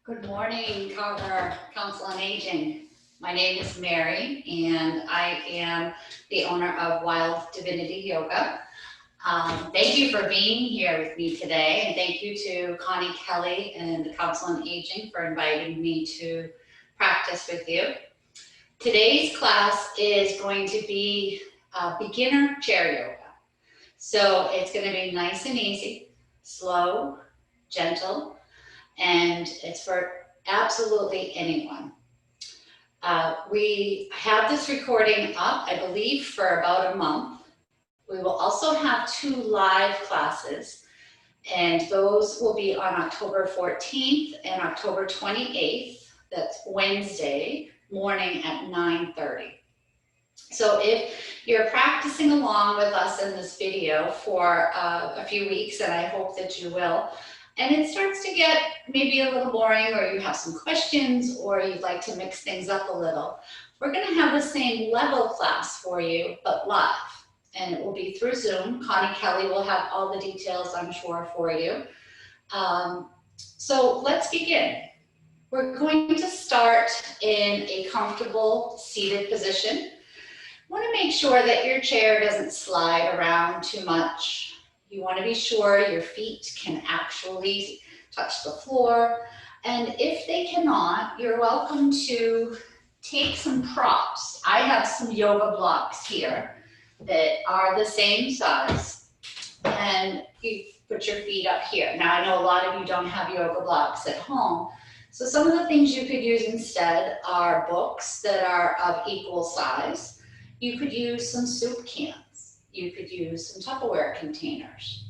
Good morning, Carver Council on Aging. My name is Mary, and I am the owner of Wild Divinity Yoga. Thank you for being here with me today, and thank you to Connie Kelly and the Council on Aging for inviting me to practice with you. Today's class is going to be beginner chair yoga. So it's going to be nice and easy, slow, gentle, and it's for absolutely anyone. We have this recording up, I believe, for about a month. We will also have 2 live classes, and those will be on October 14th and October 28th. That's Wednesday morning at 9:30. So if you're practicing along with us in this video for a few weeks, and I hope that you will, and it starts to get maybe a little boring, or you have some questions, or you'd like to mix things up a little, we're going to have the same level class for you, but live. And it will be through Zoom. Connie Kelly will have all the details, I'm sure, for you. So let's begin. We're going to start in a comfortable seated position. You want to make sure that your chair doesn't slide around too much. You want to be sure your feet can actually touch the floor. And if they cannot, you're welcome to take some props. I have some yoga blocks here that are the same size. And you put your feet up here. Now, I know a lot of you don't have yoga blocks at home. So some of the things you could use instead are books that are of equal size. You could use some soup cans. You could use some Tupperware containers.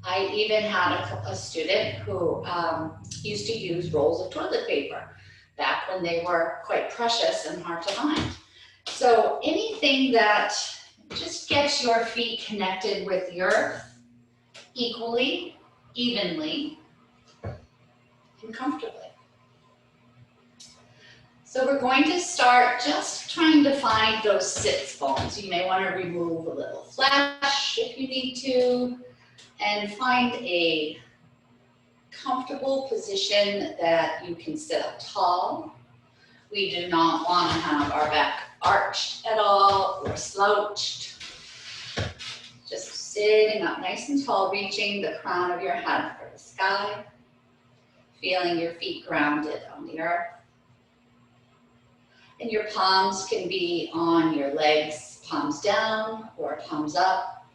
I even had a student who used to use rolls of toilet paper back when they were quite precious and hard to find. So anything that just gets your feet connected with the earth equally, evenly, and comfortably. So we're going to start just trying to find those sits bones. You may want to remove a little flesh if you need to, and find a comfortable position that you can sit up tall. We do not want to have our back arched at all or slouched. Just sitting up nice and tall, reaching the crown of your head for the sky, feeling your feet grounded on the earth. And your palms can be on your legs, palms down or palms up.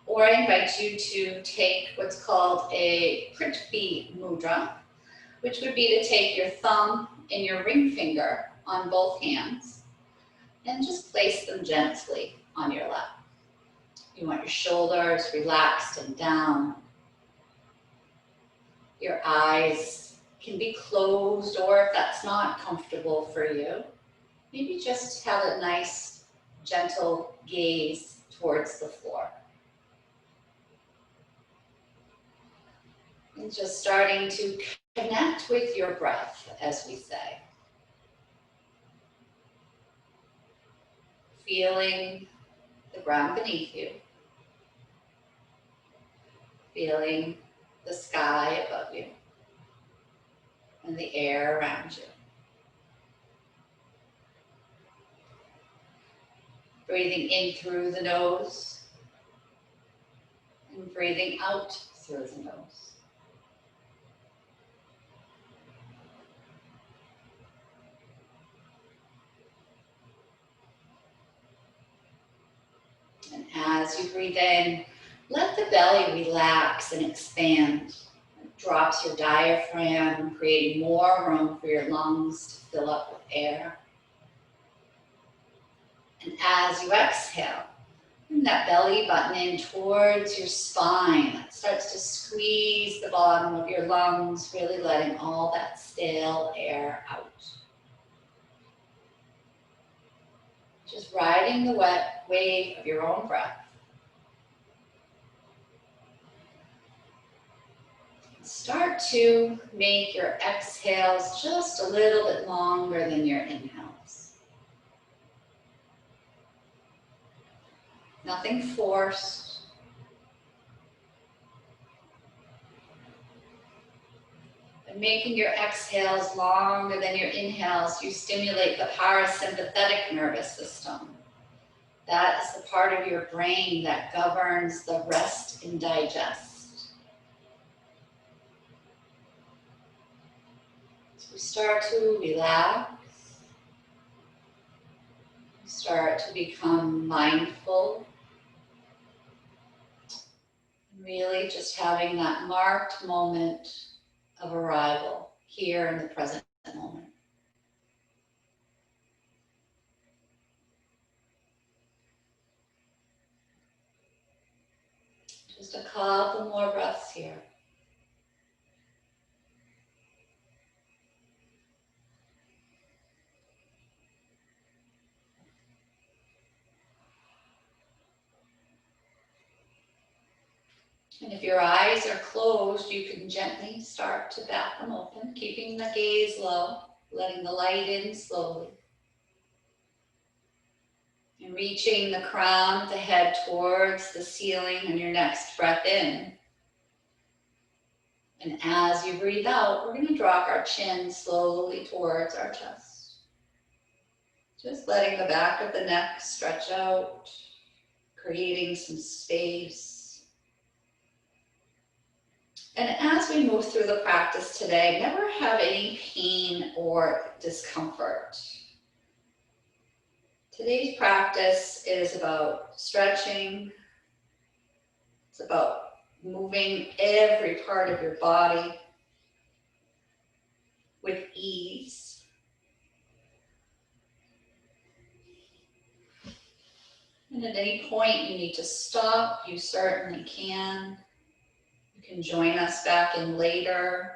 Or I invite you to take what's called a Prithvi mudra, which would be to take your thumb and your ring finger on both hands and just place them gently on your lap. You want your shoulders relaxed and down. Your eyes can be closed, or if that's not comfortable for you, maybe just have a nice, gentle gaze towards the floor. And just starting to connect with your breath, as we say. Feeling the ground beneath you. Feeling the sky above you. And the air around you. Breathing in through the nose and breathing out through the nose. And as you breathe in, let the belly relax and expand. It drops your diaphragm, creating more room for your lungs to fill up with air. And as you exhale, bring that belly button in towards your spine. It starts to squeeze the bottom of your lungs, really letting all that stale air out. Just riding the wet wave of your own breath. Start to make your exhales just a little bit longer than your inhales. Nothing forced. And making your exhales longer than your inhales, you stimulate the parasympathetic nervous system. That is the part of your brain that governs the rest and digest. So we start to relax, we start to become mindful, really just having that marked moment of arrival here in the present moment. Just a couple more breaths here. And if your eyes are closed, you can gently start to bat them open, keeping the gaze low, letting the light in slowly. And reaching the crown of the head towards the ceiling on your next breath in. And as you breathe out, we're going to drop our chin slowly towards our chest. Just letting the back of the neck stretch out, creating some space. And as we move through the practice today, never have any pain or discomfort. Today's practice is about stretching. It's about moving every part of your body with ease. And at any point you need to stop, you certainly can. You can join us back in later.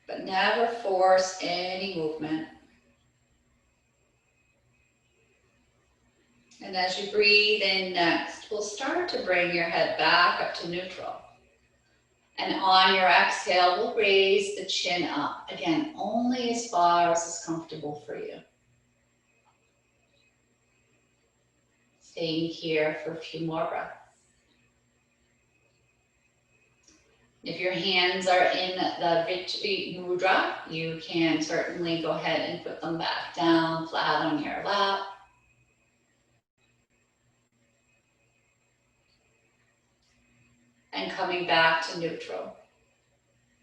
But never force any movement. And as you breathe in next, we'll start to bring your head back up to neutral. And on your exhale, we'll raise the chin up. Again, only as far as is comfortable for you. Staying here for a few more breaths. If your hands are in the Victory Mudra, you can certainly go ahead and put them back down flat on your lap. And coming back to neutral.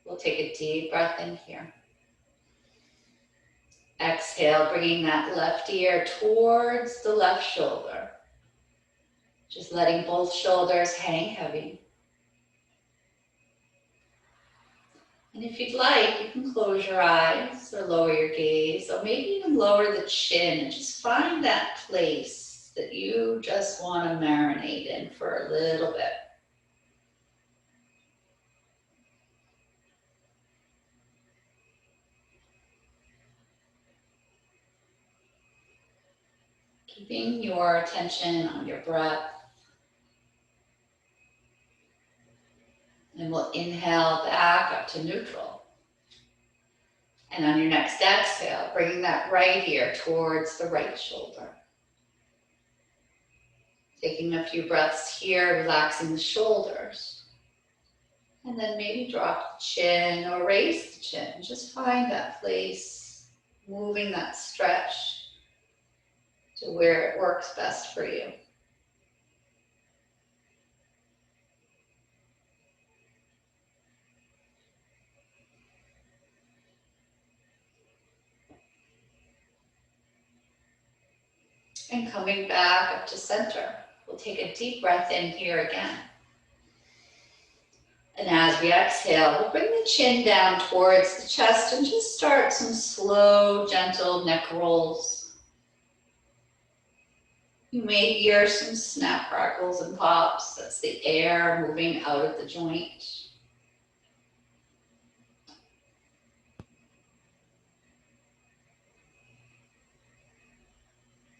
We'll take a deep breath in here. Exhale, bringing that left ear towards the left shoulder. Just letting both shoulders hang heavy. And if you'd like, you can close your eyes or lower your gaze, or maybe even lower the chin and just find that place that you just want to marinate in for a little bit. Keeping your attention on your breath. And we'll inhale back up to neutral. And on your next exhale, bringing that right ear towards the right shoulder. Taking a few breaths here, relaxing the shoulders. And then maybe drop the chin or raise the chin. Just find that place, moving that stretch to where it works best for you. And coming back up to center. We'll take a deep breath in here again. And as we exhale, we'll bring the chin down towards the chest and just start some slow, gentle neck rolls. You may hear some snap, crackles, and pops. That's the air moving out of the joint.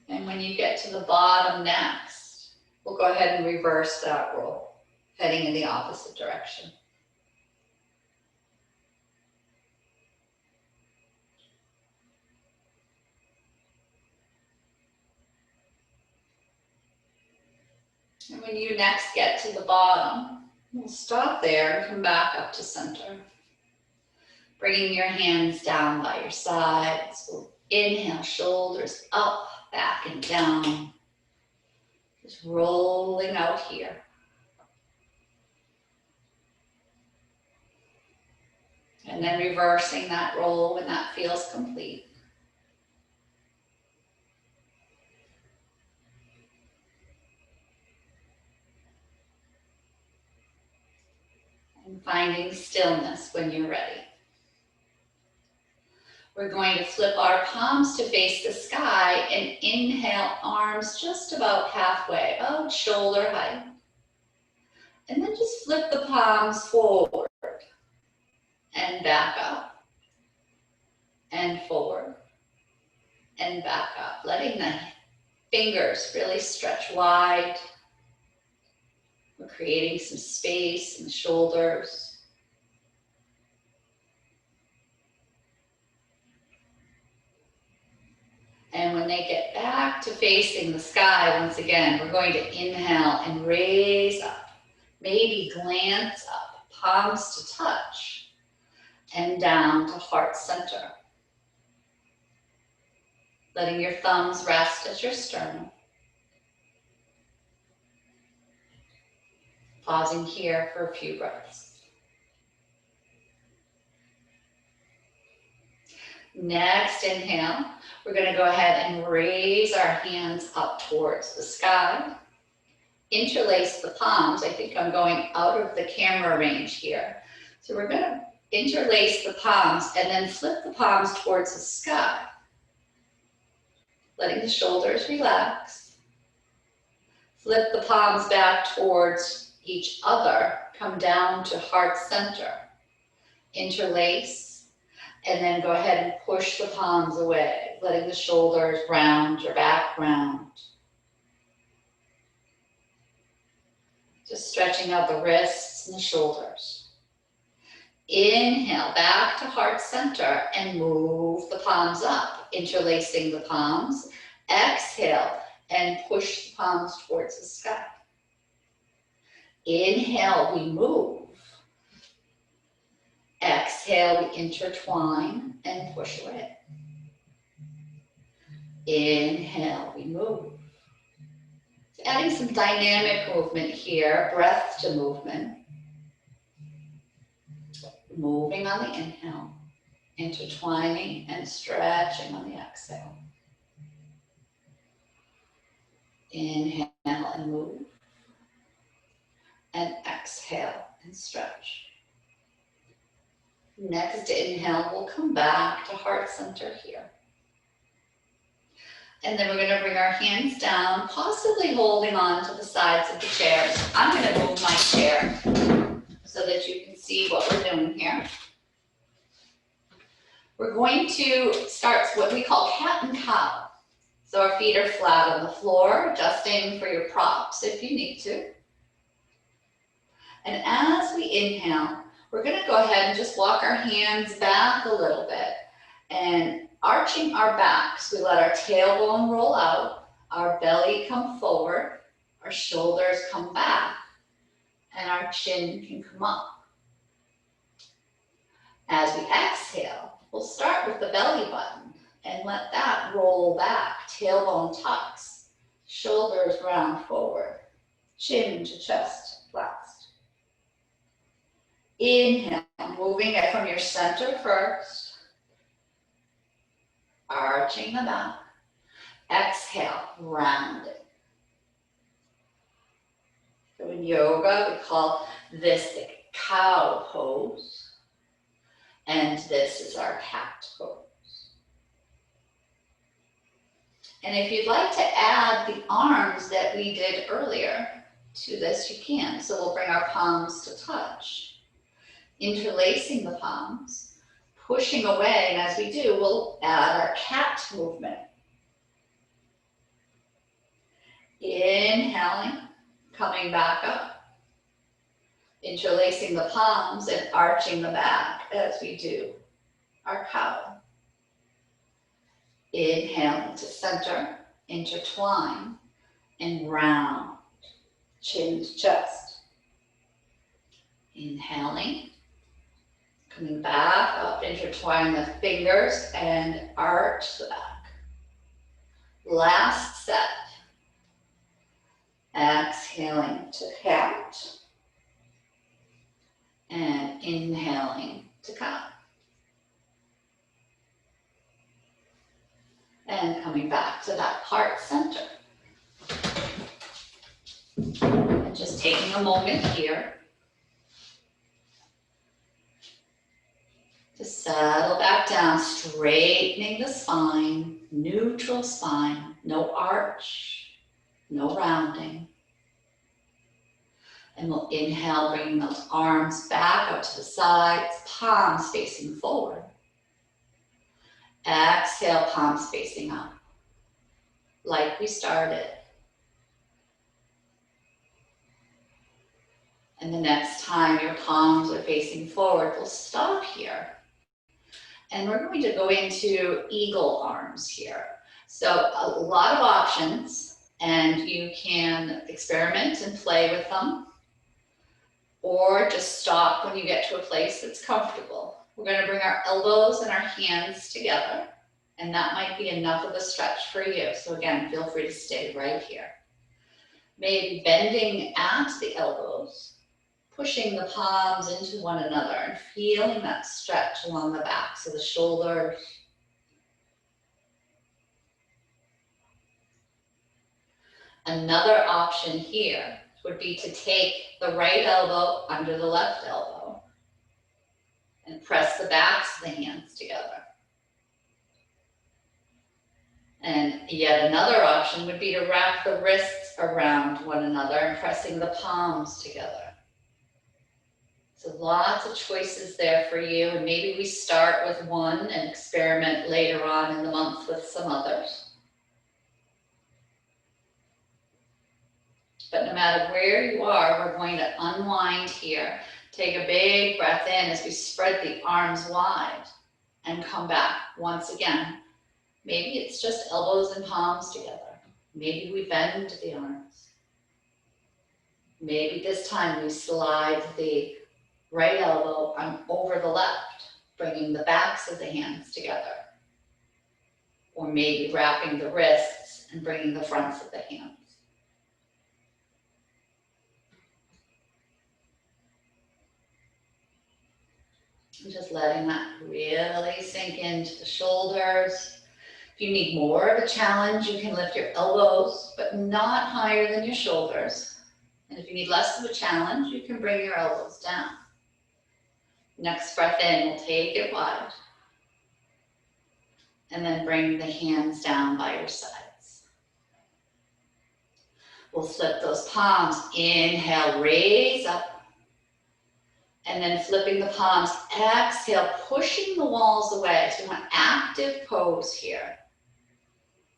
And when you get to the bottom next, we'll go ahead and reverse that roll, heading in the opposite direction. And when you next get to the bottom, we'll stop there and come back up to center. Bringing your hands down by your sides. We'll inhale, shoulders up, back and down. Just rolling out here. And then reversing that roll when that feels complete. And finding stillness when you're ready. We're going to flip our palms to face the sky and inhale, arms just about halfway, about shoulder height. And then just flip the palms forward and back up and forward and back up, letting the fingers really stretch wide. We're creating some space in the shoulders. And when they get back to facing the sky, once again, we're going to inhale and raise up. Maybe glance up, palms to touch, and down to heart center. Letting your thumbs rest at your sternum. Pausing here for a few breaths. Next inhale, we're going to go ahead and raise our hands up towards the sky. Interlace the palms. I think I'm going out of the camera range here. So we're going to interlace the palms and then flip the palms towards the sky. Letting the shoulders relax. Flip the palms back towards each other. Come down to heart center. Interlace. And then go ahead and push the palms away, letting the shoulders round your back round. Just stretching out the wrists and the shoulders. Inhale, back to heart center and move the palms up, interlacing the palms. Exhale and push the palms towards the sky. Inhale, we move. Exhale, we intertwine and push away. Inhale, we move. Adding some dynamic movement here, breath to movement. Moving on the inhale, intertwining and stretching on the exhale. Inhale and move. And exhale and stretch. Next inhale, we'll come back to heart center here. And then we're going to bring our hands down, possibly holding on to the sides of the chairs. I'm going to move my chair so that you can see what we're doing here. We're going to start what we call cat and cow. So our feet are flat on the floor, adjusting for your props if you need to. And as we inhale, we're going to go ahead and just walk our hands back a little bit and arching our backs. We let our tailbone roll out, our belly come forward, our shoulders come back, and our chin can come up. As we exhale, we'll start with the belly button and let that roll back. Tailbone tucks, shoulders round forward, chin to chest last. Inhale, moving it from your center first, arching the back. Exhale, rounding. So in yoga, we call this the cow pose, and this is our cat pose. And if you'd like to add the arms that we did earlier to this, you can. So we'll bring our palms to touch. Interlacing the palms, pushing away, and as we do, we'll add our cat movement. Inhaling, coming back up, interlacing the palms and arching the back as we do our cow. Inhale to center, intertwine, and round. chin to chest. Inhaling, coming back up, intertwine the fingers and arch the back. Last set. Exhaling to count and inhaling to count. And coming back to that heart center. And just taking a moment here to settle back down, straightening the spine, neutral spine, no arch, no rounding. And we'll inhale, bringing those arms back out to the sides, palms facing forward. Exhale, palms facing up, like we started. And the next time your palms are facing forward, we'll stop here. And we're going to go into eagle arms here. So a lot of options, and you can experiment and play with them, or just stop when you get to a place that's comfortable. We're going to bring our elbows and our hands together, and that might be enough of a stretch for you. So again, feel free to stay right here. Maybe bending at the elbows, pushing the palms into one another and feeling that stretch along the back, so the shoulders. Another option here would be to take the right elbow under the left elbow and press the backs of the hands together. And yet another option would be to wrap the wrists around one another and pressing the palms together. So lots of choices there for you, and maybe we start with one and experiment later on in the month with some others. But no matter where you are, we're going to unwind here. Take a big breath in as we spread the arms wide and come back once again. Maybe it's just elbows and palms together. Maybe we bend the arms. Maybe this time we slide the right elbow over the left, bringing the backs of the hands together. Or maybe wrapping the wrists and bringing the fronts of the hands. And just letting that really sink into the shoulders. If you need more of a challenge, you can lift your elbows, but not higher than your shoulders. And if you need less of a challenge, you can bring your elbows down. Next breath in, we'll take it wide. And then bring the hands down by your sides. We'll flip those palms. Inhale, raise up. And then flipping the palms, exhale, pushing the walls away. So we want active pose here.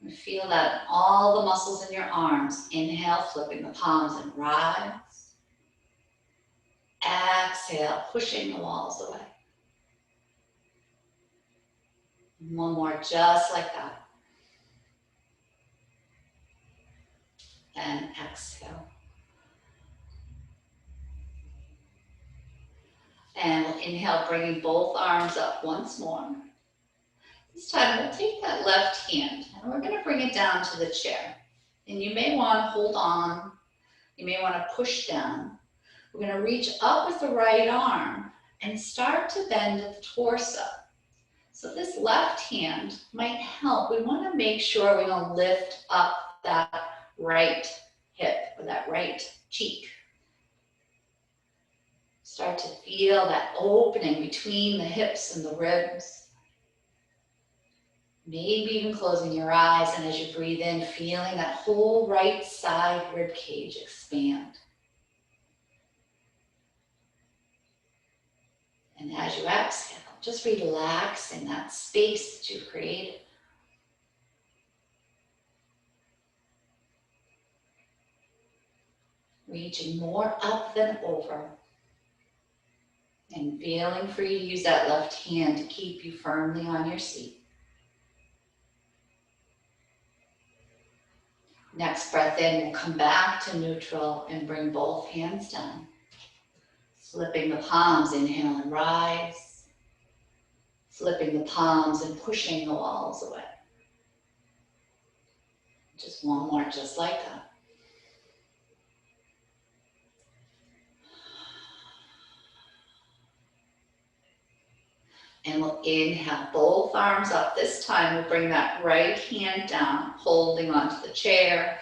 And feel that in all the muscles in your arms. Inhale, flipping the palms and rise. Exhale, pushing the walls away. One more, just like that. And exhale. And we'll inhale, bringing both arms up once more. This time we'll take that left hand and we're going to bring it down to the chair. And you may want to hold on. You may want to push down. We're going to reach up with the right arm and start to bend the torso. So this left hand might help. We want to make sure we don't lift up that right hip or that right cheek. Start to feel that opening between the hips and the ribs. Maybe even closing your eyes, and as you breathe in, feeling that whole right side rib cage expand. And as you exhale, just relax in that space that you've created. Reaching more up than over. And feeling free to use that left hand to keep you firmly on your seat. Next breath in, we'll come back to neutral and bring both hands down. Flipping the palms, inhale and rise. Flipping the palms and pushing the walls away. Just one more, just like that. And we'll inhale, both arms up. This time we'll bring that right hand down, holding onto the chair.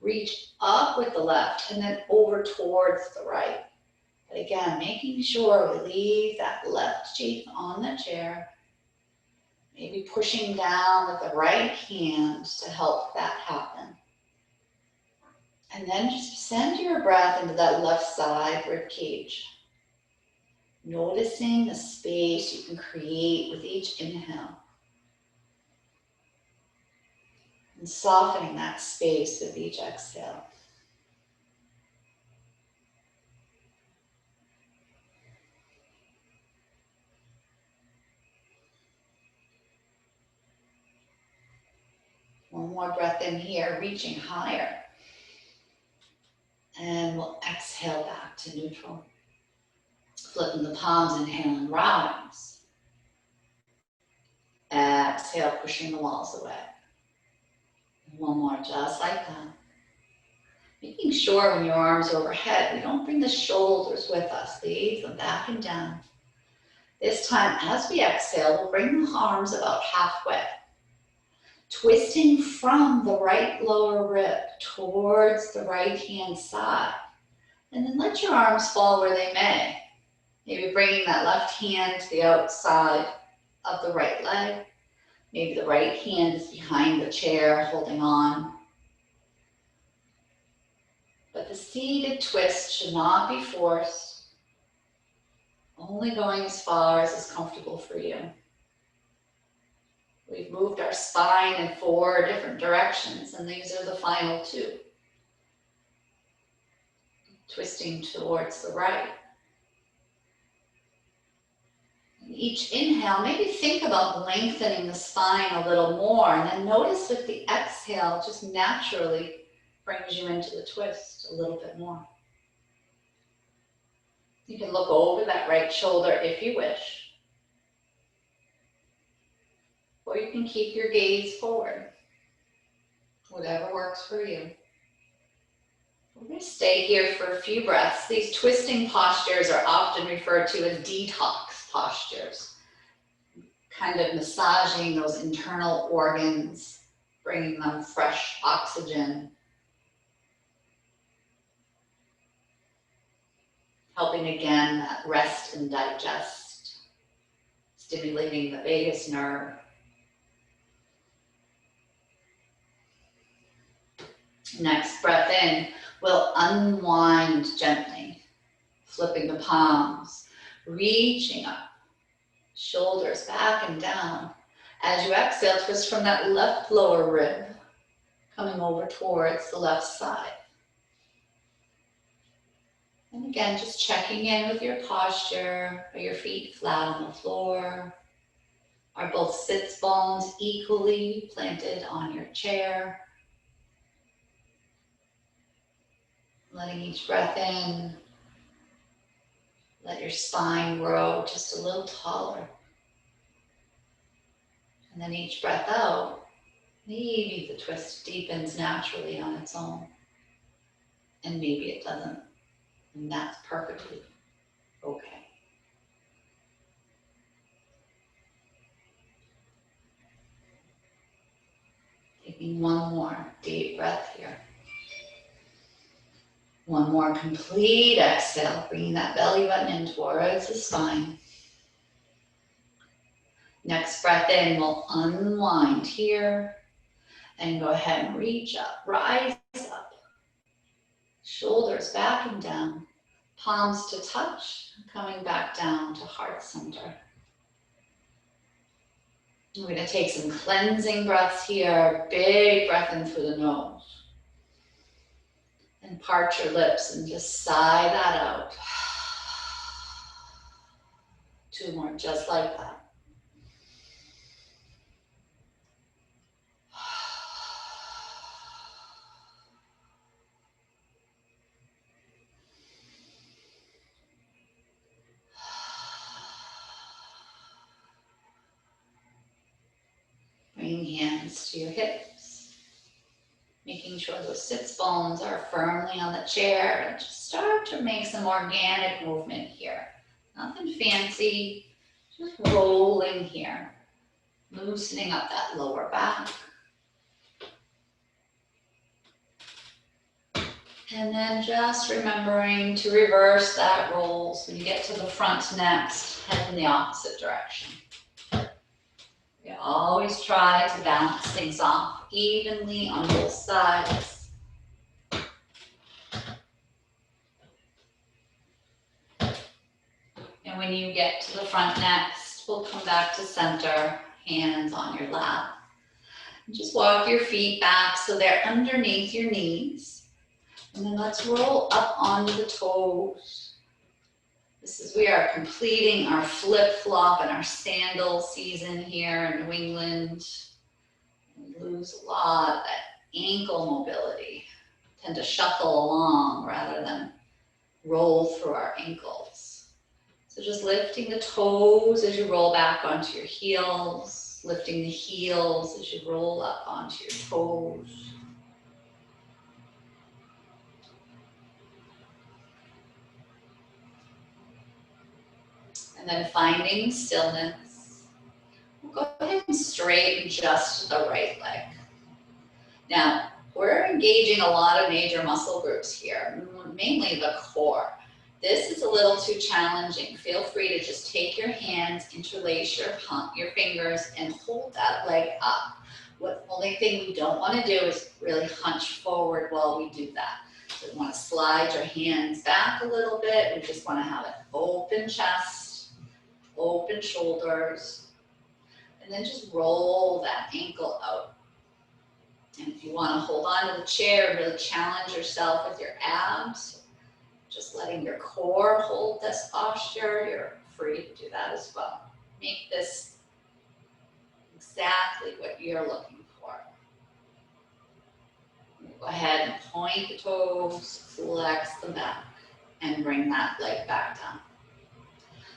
Reach up with the left and then over towards the right. But again, making sure we leave that left cheek on the chair. Maybe pushing down with the right hand to help that happen. And then just send your breath into that left side rib cage. Noticing the space you can create with each inhale. And softening that space with each exhale. One more breath in here, reaching higher. And we'll exhale back to neutral. Flipping the palms, inhale and rise. Exhale, pushing the walls away. One more, just like that. Making sure when your arms are overhead, we don't bring the shoulders with us. Leave them back and down. This time, as we exhale, we'll bring the arms about halfway. Twisting from the right lower rib towards the right hand side. And then let your arms fall where they may. Maybe bringing that left hand to the outside of the right leg. Maybe the right hand is behind the chair, holding on. But the seated twist should not be forced. Only going as far as is comfortable for you. We've moved our spine in 4 different directions, and these are the final 2. Twisting towards the right. Each inhale, maybe think about lengthening the spine a little more, and then notice if the exhale just naturally brings you into the twist a little bit more. You can look over that right shoulder if you wish, or you can keep your gaze forward, whatever works for you. We're going to stay here for a few breaths. These twisting postures are often referred to as detox postures, kind of massaging those internal organs, bringing them fresh oxygen, helping again that rest and digest, stimulating the vagus nerve. Next breath in, we'll unwind gently, flipping the palms, reaching up, shoulders back and down. As you exhale, twist from that left lower rib, coming over towards the left side. And again, just checking in with your posture. Are your feet flat on the floor? Are both sits bones equally planted on your chair? Letting each breath in, let your spine grow just a little taller. And then each breath out, maybe the twist deepens naturally on its own. And maybe it doesn't. And that's perfectly okay. Taking one more deep breath here. One more complete exhale, bringing that belly button in towards the spine. Next breath in, we'll unwind here and go ahead and reach up, rise up. Shoulders back and down, palms to touch, coming back down to heart center. We're going to take some cleansing breaths here. Big breath in through the nose. And part your lips and just sigh that out. 2 more, just like that. hands to your hips, making sure those sits bones are firmly on the chair, and just start to make some organic movement here. Nothing fancy, just rolling here, loosening up that lower back. And then just remembering to reverse that roll. So when you get to the front next, head in the opposite direction. We always try to balance things off evenly on both sides. And when you get to the front next, we'll come back to center, hands on your lap. And just walk your feet back so they're underneath your knees. And then let's roll up onto the toes. We are completing our flip-flop and our sandal season here in New England. We lose a lot of that ankle mobility. Tend to shuffle along rather than roll through our ankles. So just lifting the toes as you roll back onto your heels, lifting the heels as you roll up onto your toes. And then finding stillness. We'll go ahead and straighten just the right leg. Now, we're engaging a lot of major muscle groups here, mainly the core. This is a little too challenging. Feel free to just take your hands, interlace your fingers, and hold that leg up. The only thing we don't want to do is really hunch forward while we do that. So we want to slide your hands back a little bit. We just want to have an open chest, open shoulders, and then just roll that ankle out. And if you want to hold on to the chair and really challenge yourself with your abs, just letting your core hold this posture, you're free to do that as well. Make this exactly what you're looking for. Go ahead and point the toes, flex them back, and bring that leg back down.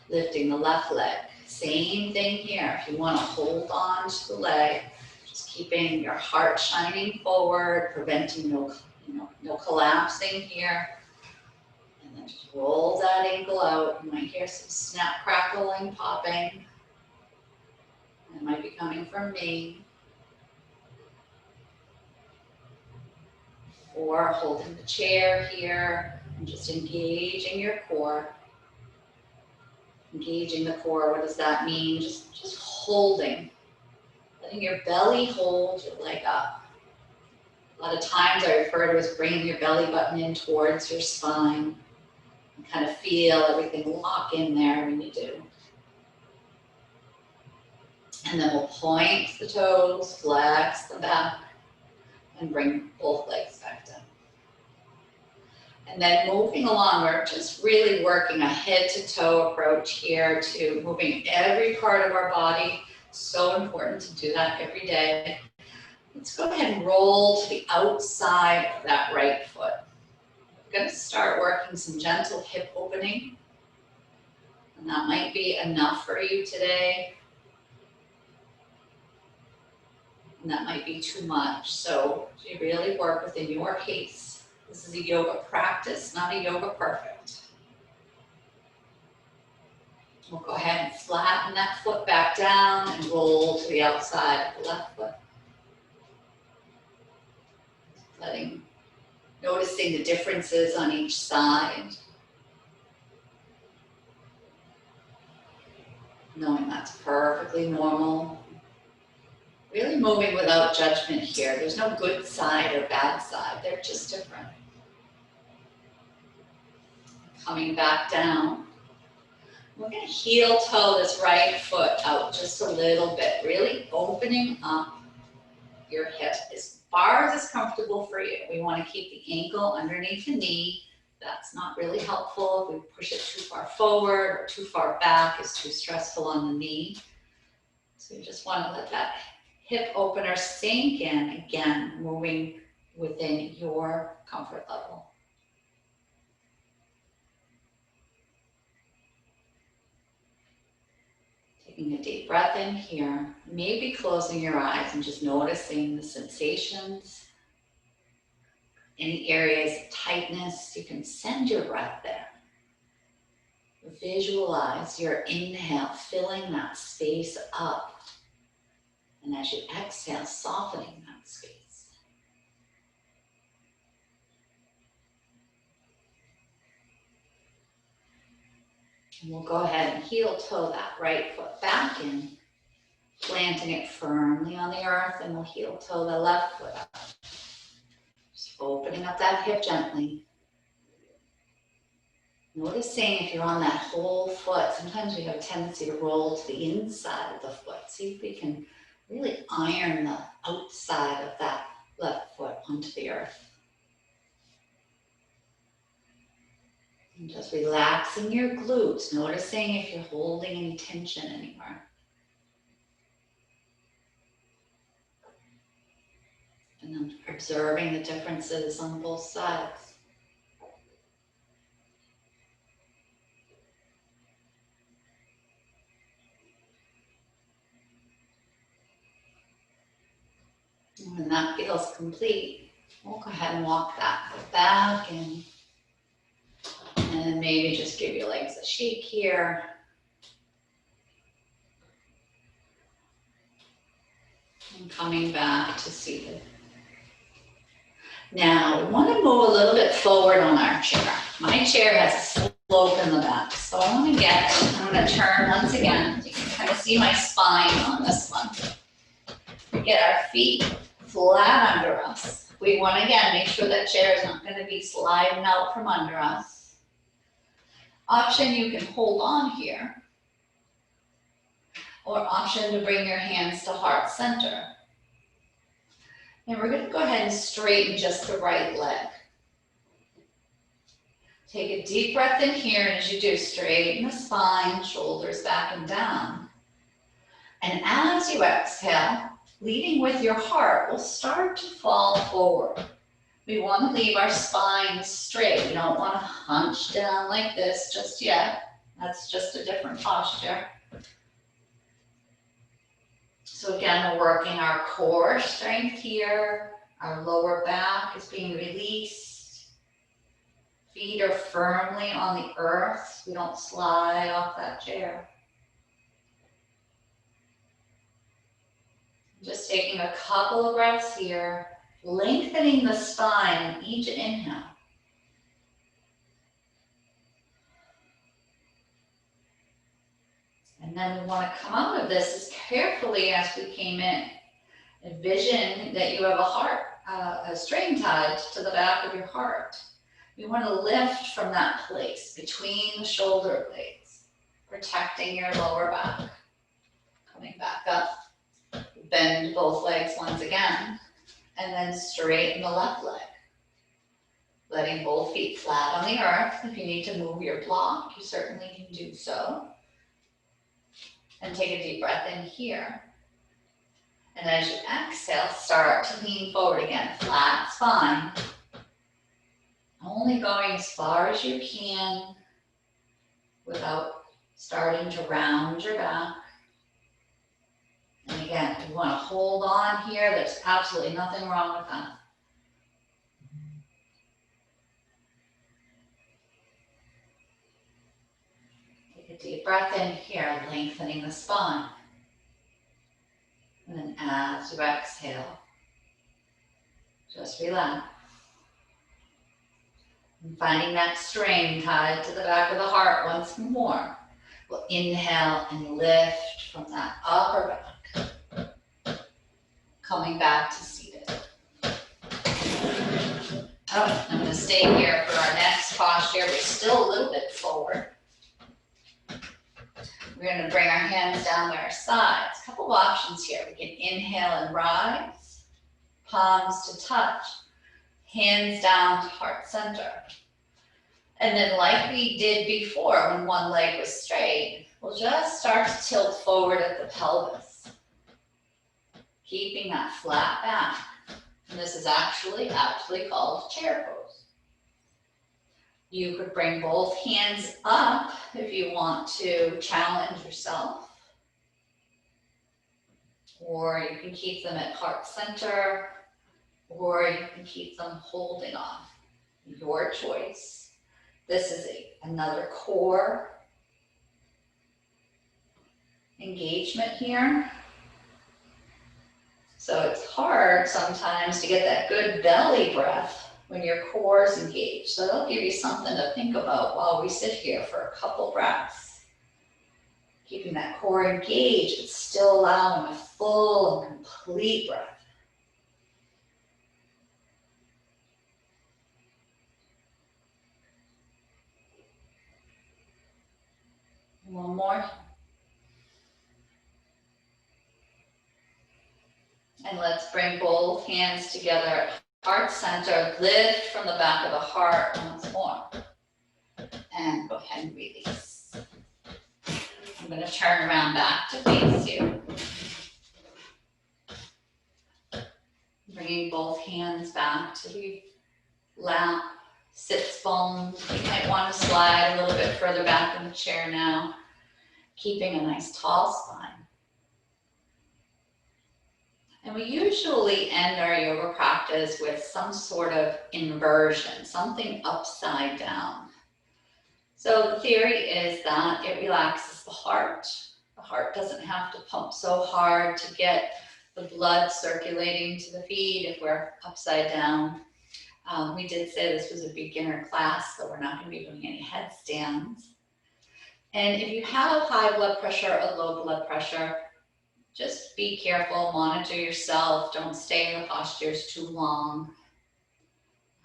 Lifting the left leg. Same thing here. If you want to hold on to the leg, just keeping your heart shining forward, preventing no collapsing here. And then just roll that ankle out. You might hear some snap, crackling, popping. It might be coming from me. Or holding the chair here and just engaging your core. Engaging the core, what does that mean? Just holding. Letting your belly hold your leg up. A lot of times I refer to as bringing your belly button in towards your spine. And kind of feel everything lock in there when you do. And then we'll point the toes, flex the back, and bring both legs back down. And then moving along, we're just really working a head to toe approach here to moving every part of our body. So important to do that every day. Let's go ahead and roll to the outside of that right foot. We're going to start working some gentle hip opening. And that might be enough for you today. And that might be too much. So you really work within your pace. This is a yoga practice, not a yoga perfect. We'll go ahead and flatten that foot back down and roll to the outside of the left foot. Noticing the differences on each side. Knowing that's perfectly normal. Really moving without judgment here. There's no good side or bad side. They're just different. Coming back down. We're going to heel toe this right foot out just a little bit. Really opening up your hip as far as it's comfortable for you. We want to keep the ankle underneath the knee. That's not really helpful. If we push it too far forward or too far back, it's too stressful on the knee. So you just want to let that hip opener sink in, again, moving within your comfort level. Take Taking a deep breath in here, maybe closing your eyes and just noticing the sensations. Any areas of tightness, you can send your breath there. Visualize your inhale filling that space up. And as you exhale, softening that space. And we'll go ahead and heel toe that right foot back in, planting it firmly on the earth, and we'll heel toe the left foot up. Just opening up that hip gently. Noticing if you're on that whole foot, sometimes we have a tendency to roll to the inside of the foot. See if we can really iron the outside of that left foot onto the earth. And just relaxing your glutes, noticing if you're holding any tension anywhere. And then observing the differences on both sides. And when that feels complete, we'll go ahead and walk that foot back in. And maybe just give your legs a shake here. And coming back to seated. Now, we want to move a little bit forward on our chair. My chair has a slope in the back. So I'm going to turn once again. You can kind of see my spine on this one. We get our feet flat under us. We want to, again, make sure that chair is not going to be sliding out from under us. Option, you can hold on here. Or option to bring your hands to heart center. And we're going to go ahead and straighten just the right leg. Take a deep breath in here, and as you do, straighten the spine, shoulders back and down. And as you exhale, leading with your heart, will start to fall forward. We want to leave our spine straight. We don't want to hunch down like this just yet. That's just a different posture. So again, we're working our core strength here. Our lower back is being released. Feet are firmly on the earth. We don't slide off that chair. Just taking a couple of breaths here, lengthening the spine in each inhale. And then we want to come out of this as carefully as we came in. Envision that you have a heart, a string tied to the back of your heart. You want to lift from that place between the shoulder blades, protecting your lower back. Coming back up, bend both legs once again, and then straighten the left leg. Letting both feet flat on the earth. If you need to move your block, you certainly can do so. And take a deep breath in here. And as you exhale, start to lean forward again, flat spine. Only going as far as you can without starting to round your back. And again, if you want to hold on here, there's absolutely nothing wrong with that. Take a deep breath in here, lengthening the spine. And then as you exhale, just relax. And finding that string tied to the back of the heart once more. We'll inhale and lift from that upper back. Coming back to seated. Oh, I'm going to stay here for our next posture. We're still a little bit forward. We're going to bring our hands down by our sides. A couple of options here. We can inhale and rise, palms to touch, hands down to heart center. And then like we did before when one leg was straight, we'll just start to tilt forward at the pelvis, keeping that flat back. And this is actually called chair pose. You could bring both hands up if you want to challenge yourself. or you can keep them at heart center, or you can keep them holding on. Your choice. This is another core engagement here. So it's hard sometimes to get that good belly breath when your core is engaged. So that'll give you something to think about while we sit here for a couple breaths. Keeping that core engaged, but still allowing a full and complete breath. One more. And let's bring both hands together at heart center. Lift from the back of the heart once more. And go ahead and release. I'm going to turn around back to face you. Bringing both hands back to the lap, sits bones. You might want to slide a little bit further back in the chair now, keeping a nice tall spine. And we usually end our yoga practice with some sort of inversion, something upside down. So the theory is that it relaxes the heart. The heart doesn't have to pump so hard to get the blood circulating to the feet if we're upside down. We did say this was a beginner class, so we're not going to be doing any headstands. And if you have high blood pressure or low blood pressure, just be careful, monitor yourself, don't stay in the postures too long.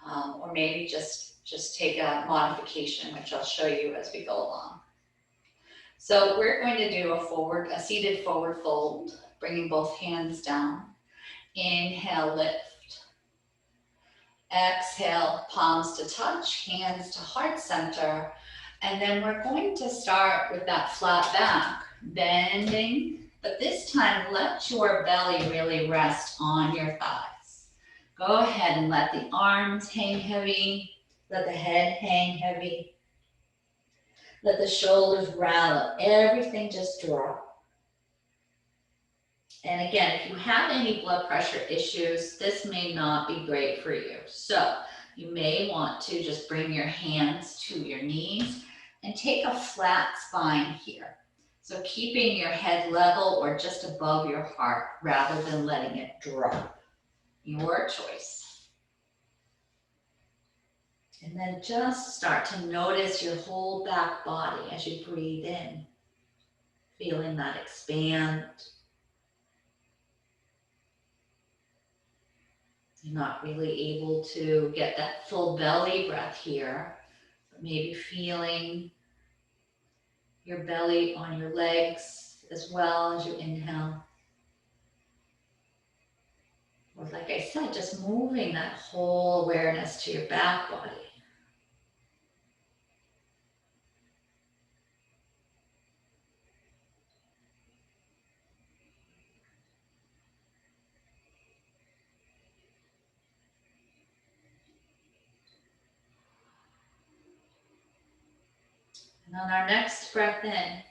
Or maybe just take a modification, which I'll show you as we go along. So we're going to do a seated forward fold, bringing both hands down. Inhale, lift. Exhale, palms to touch, hands to heart center. And then we're going to start with that flat back, bending, but this time let your belly really rest on your thighs. Go ahead and let the arms hang heavy, let the head hang heavy, let the shoulders rally, everything just drop. And again, if you have any blood pressure issues, this may not be great for you. So you may want to just bring your hands to your knees and take a flat spine here. So keeping your head level or just above your heart rather than letting it drop. Your choice. And then just start to notice your whole back body as you breathe in. Feeling that expand. You're not really able to get that full belly breath here, but maybe feeling your belly on your legs as well as you inhale. Or like I said, just moving that whole awareness to your back body. And on our next breath in,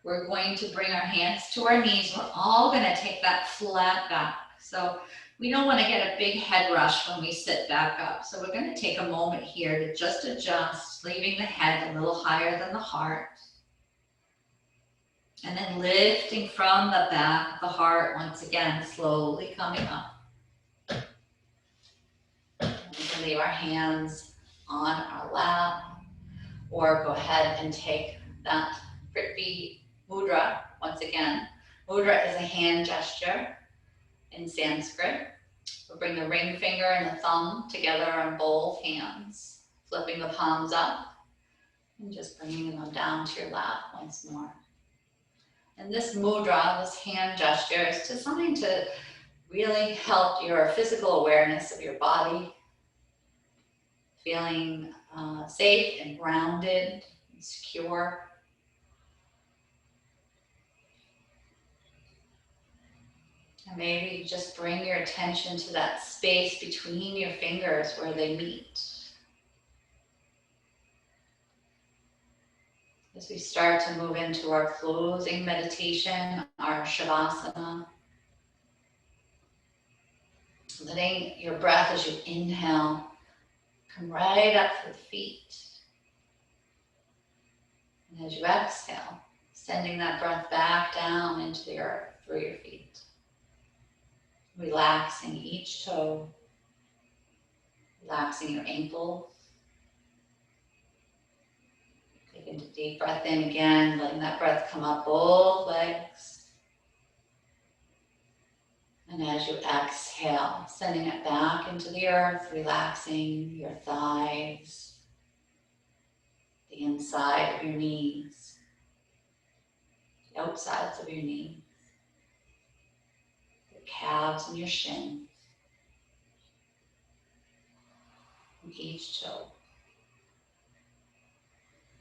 we're going to bring our hands to our knees. We're all going to take that flat back. So we don't want to get a big head rush when we sit back up. So we're going to take a moment here to just adjust, leaving the head a little higher than the heart. And then lifting from the back of the heart, once again, slowly coming up. We can leave our hands on our lap, or go ahead and take that Prithvi mudra. Once again, mudra is a hand gesture in Sanskrit. We'll bring the ring finger and the thumb together on both hands, flipping the palms up and just bringing them down to your lap once more. And this mudra, this hand gesture, is designed to really help your physical awareness of your body, feeling safe and grounded and secure. And maybe just bring your attention to that space between your fingers where they meet. As we start to move into our closing meditation, our Shavasana, letting your breath as you inhale come right up to the feet. And as you exhale, sending that breath back down into the earth through your feet. Relaxing each toe, relaxing your ankles. Taking a deep breath in again, letting that breath come up both legs. And as you exhale, sending it back into the earth, relaxing your thighs, the inside of your knees, the outsides of your knees, your calves and your shins, and each toe.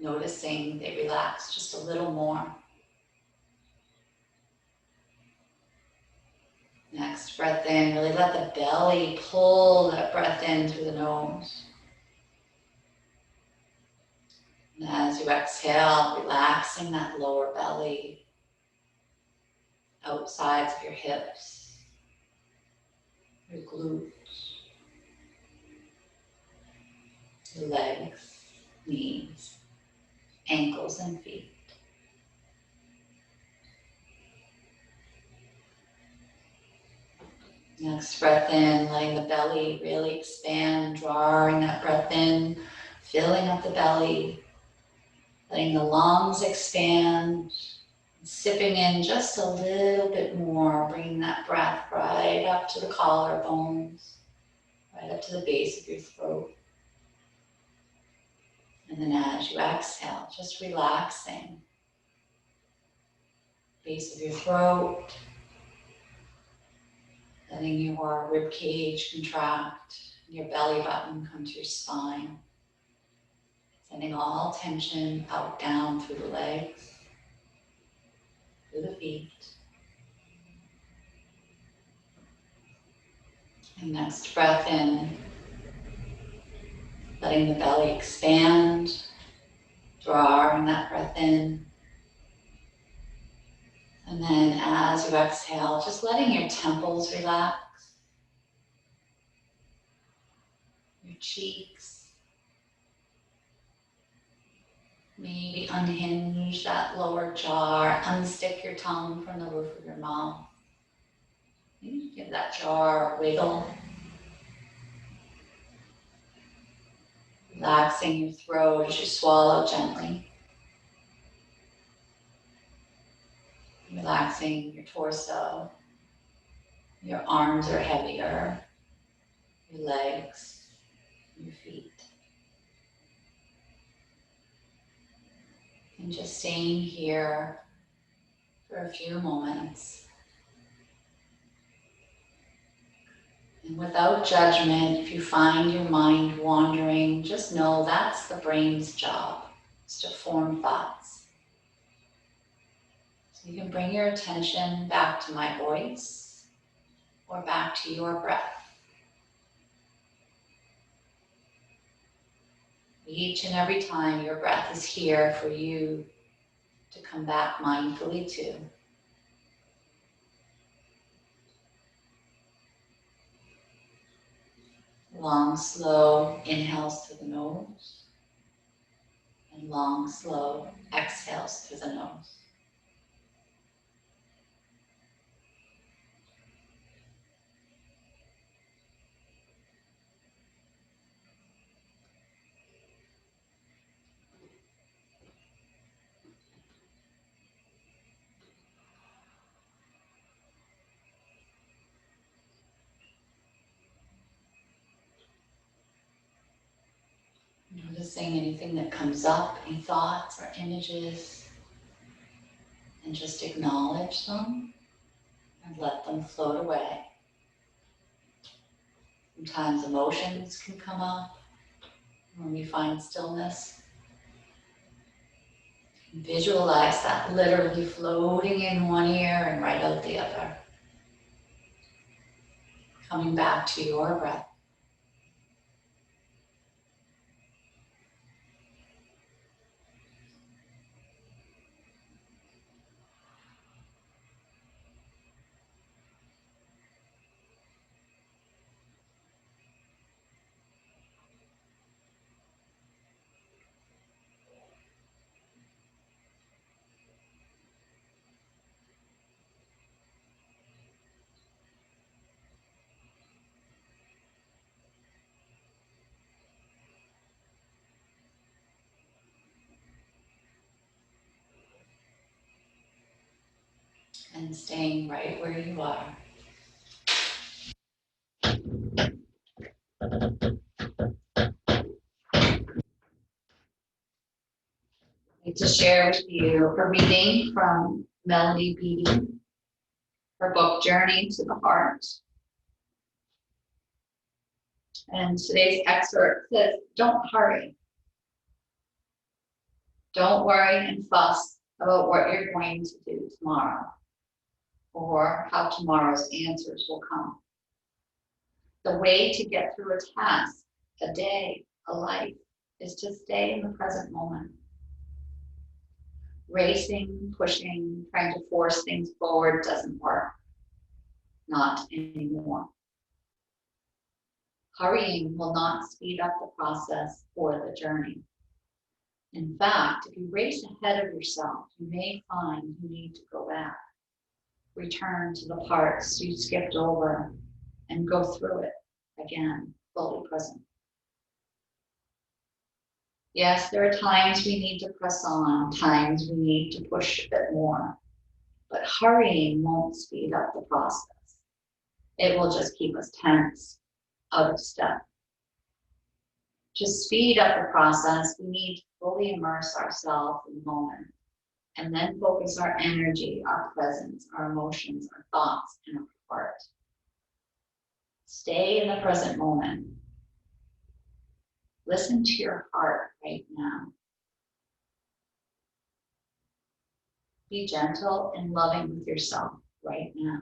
Noticing they relax just a little more. Next breath in, really let the belly pull that breath in through the nose. And as you exhale, relaxing that lower belly, outsides of your hips, your glutes, your legs, knees, ankles, and feet. Next breath in, letting the belly really expand, drawing that breath in, filling up the belly, letting the lungs expand, sipping in just a little bit more, bringing that breath right up to the collarbones, right up to the base of your throat. And then as you exhale, just relaxing, base of your throat, letting your rib cage contract, your belly button come to your spine. Sending all tension out down through the legs, through the feet. And next breath in, letting the belly expand, drawing that breath in. And then as you exhale, just letting your temples relax, your cheeks. Maybe unhinge that lower jaw, unstick your tongue from the roof of your mouth. Maybe give that jaw a wiggle. Relaxing your throat as you swallow gently. Relaxing your torso. Your arms are heavier. Your legs, your feet. And just staying here for a few moments. And without judgment, if you find your mind wandering, just know that's the brain's job, is to form thoughts. So you can bring your attention back to my voice or back to your breath. Each and every time your breath is here for you to come back mindfully to. Long, slow inhales through the nose and long, slow exhales through the nose. Noticing anything that comes up, any thoughts or images, and just acknowledge them and let them float away. Sometimes emotions can come up when we find stillness. Visualize that literally floating in one ear and right out the other. Coming back to your breath. and staying right where you are. I'd like to share with you a reading from Melody Beattie, her book Journey to the Heart. And today's excerpt says, don't hurry. Don't worry and fuss about what you're going to do tomorrow or how tomorrow's answers will come. The way to get through a task, a day, a life, is to stay in the present moment. Racing, pushing, trying to force things forward doesn't work. Not anymore. Hurrying will not speed up the process or the journey. In fact, if you race ahead of yourself, you may find you need to go back. Return to the parts you skipped over and go through it again, fully present. Yes, there are times we need to press on, times we need to push a bit more, but hurrying won't speed up the process. It will just keep us tense, out of step. To speed up the process, we need to fully immerse ourselves in the moment and then focus our energy, our presence, our emotions, our thoughts, and our heart. Stay in the present moment. Listen to your heart right now. Be gentle and loving with yourself right now.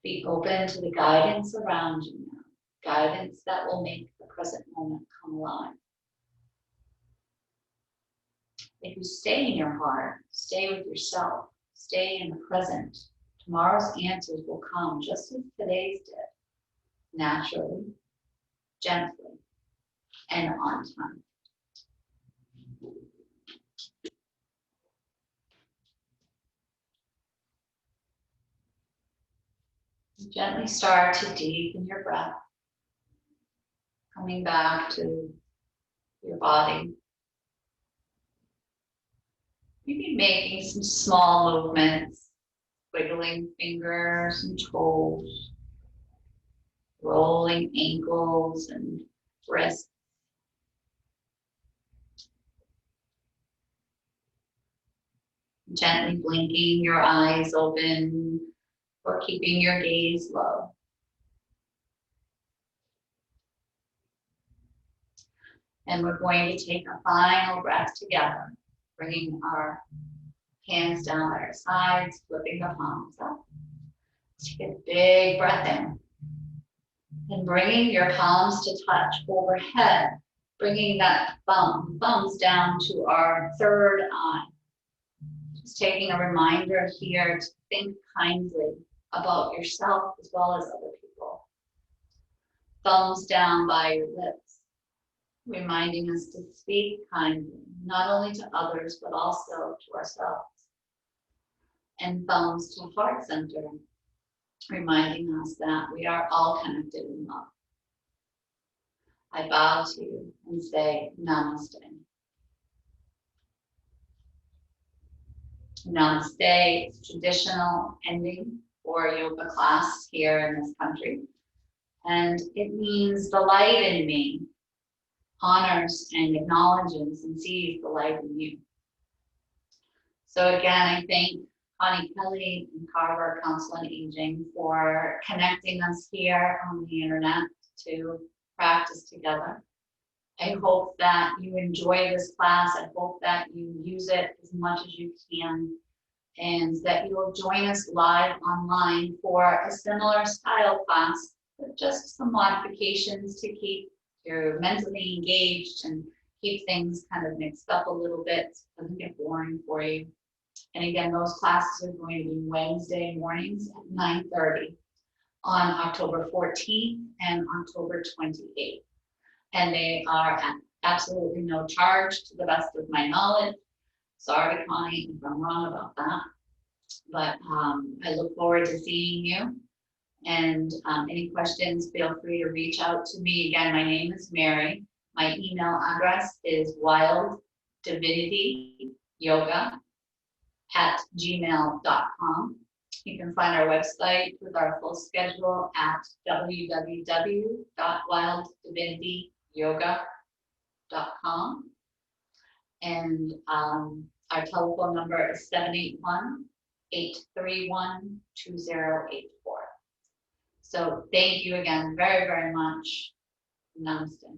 Be open to the guidance around you now, guidance that will make the present moment come alive. If you stay in your heart, stay with yourself, stay in the present, tomorrow's answers will come just as today's did, naturally, gently, and on time. Gently start to deepen your breath, coming back to your body. Maybe making some small movements, wiggling fingers and toes, rolling ankles and wrists. Gently blinking your eyes open or keeping your gaze low. And we're going to take a final breath together, bringing our hands down at our sides, flipping the palms up. Take a big breath in. And bringing your palms to touch overhead, bringing that thumbs down to our third eye. Just taking a reminder here to think kindly about yourself as well as other people. Thumbs down by your lips, reminding us to speak kindly, not only to others, but also to ourselves. And thumbs to heart center, reminding us that we are all connected in love. I bow to you and say namaste. Namaste is traditional ending for a yoga class here in this country. And it means the light in me honors and acknowledges and sees the light in you. So again, I thank Connie Kelly and Carver Council on Aging for connecting us here on the internet to practice together. I hope that you enjoy this class. I hope that you use it as much as you can and that you will join us live online for a similar style class with just some modifications to keep you mentally engaged and keep things kind of mixed up a little bit so it doesn't get boring for you. And again, those classes are going to be Wednesday mornings at 9:30 on October 14th and October 28th. And they are at absolutely no charge to the best of my knowledge. Sorry, Connie, if I'm wrong about that. But I look forward to seeing you. And any questions, feel free to reach out to me. Again, my name is Mary. My email address is Wild Divinity Yoga wilddivinityoga@gmail.com. You can find our website with our full schedule at www.wilddivinityyoga.com. And our telephone number is 781-831-2084. So thank you again very, very much. Namaste.